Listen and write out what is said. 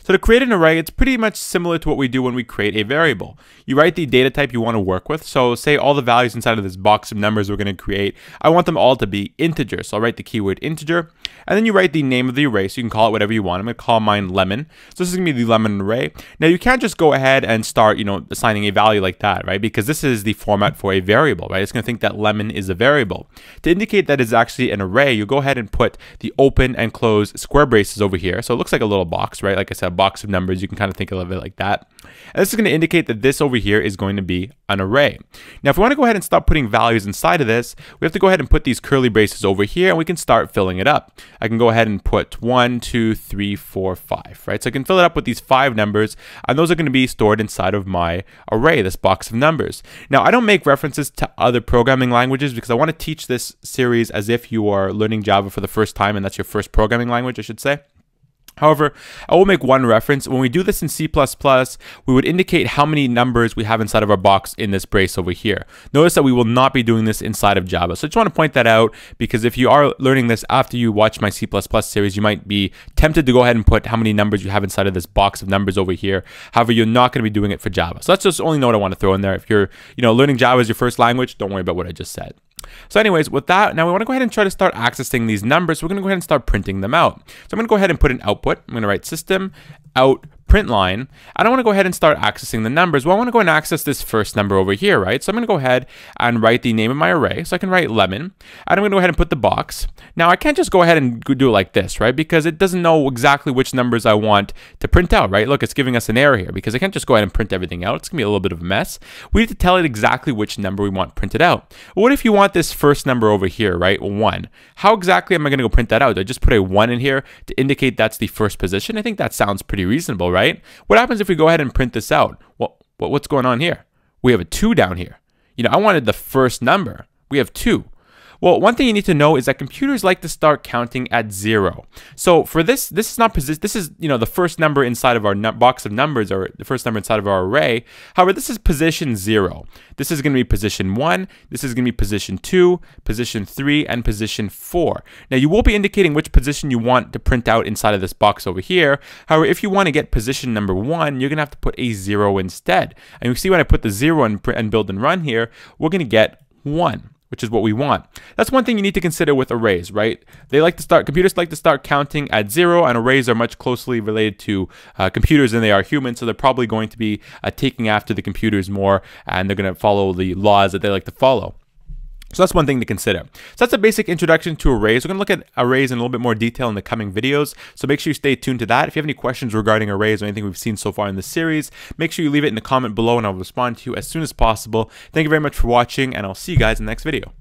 So to create an array, it's pretty much similar to what we do when we create a variable. You write the data type you want to work with. So say all the values inside of this box of numbers we're going to create, I want them all to be integers. So I'll write the keyword integer, and then you write the name of the array. So you can call it whatever you want. I'm going to call mine lemon. So this is going to be the lemon array. Now you can't just go ahead and start, assigning a value like that, right? Because this is the format for a variable, right? It's going to think that lemon is a variable. To indicate that it's actually an array, you go ahead and put the open and close square braces over here. So it looks like a little box, right? Like I said, a box of numbers. You can kind of think of it like that. And this is going to indicate that this over here is going to be an array. Now, if we want to go ahead and start putting values inside of this, we have to go ahead and put these curly braces over here, and we can start filling it up. I can go ahead and put 1, 2, 3, 4, 5, right? So I can fill it up with these 5 numbers, and those are going to be stored inside of my array, this box of numbers. Now, I don't make references to other programming languages because I want to teach this series as if you are learning Java for the first time, and that's your first programming language, I should say. However, I will make one reference. When we do this in C++, we would indicate how many numbers we have inside of our box in this brace over here. Notice that we will not be doing this inside of Java. So I just want to point that out because if you are learning this after you watch my C++ series, you might be tempted to go ahead and put how many numbers you have inside of this box of numbers over here. However, you're not going to be doing it for Java. So that's just the only note I want to throw in there. If you're, learning Java as your first language, don't worry about what I just said. So anyways, with that, now we want to go ahead and try to start accessing these numbers. So we're going to go ahead and start printing them out. So I'm going to go ahead and put an output. I'm going to write system out print line. I don't want to go ahead and start accessing the numbers. Well, I want to go and access this first number over here, right? So I'm going to go ahead and write the name of my array. So I can write lemon, and I'm going to go ahead and put the box. Now I can't just go ahead and do it like this, right? Because it doesn't know exactly which numbers I want to print out, right? Look, it's giving us an error here because I can't just go ahead and print everything out. It's going to be a little bit of a mess. We need to tell it exactly which number we want printed out. What if you want this first number over here, right? 1. How exactly am I going to go print that out? Do I just put a 1 in here to indicate that's the first position? I think that sounds pretty reasonable, right? What happens if we go ahead and print this out? Well, what's going on here? We have a 2 down here. I wanted the first number. We have 2. Well, one thing you need to know is that computers like to start counting at 0. So for this is not position. This is the first number inside of our box of numbers, or the first number inside of our array. However, this is position 0. This is going to be position 1. This is going to be position 2, position 3, and position 4. Now you will be indicating which position you want to print out inside of this box over here. However, if you want to get position number 1, you're going to have to put a 0 instead. And you see when I put the 0 and build and run here, we're going to get 1. Which is what we want. That's one thing you need to consider with arrays, right? Computers like to start counting at 0, and arrays are much closely related to computers than they are humans, so they're probably going to be taking after the computers more, and they're going to follow the laws that they like to follow. So that's one thing to consider. So that's a basic introduction to arrays. We're going to look at arrays in a little bit more detail in the coming videos. So make sure you stay tuned to that. If you have any questions regarding arrays or anything we've seen so far in this series, make sure you leave it in the comment below and I'll respond to you as soon as possible. Thank you very much for watching, and I'll see you guys in the next video.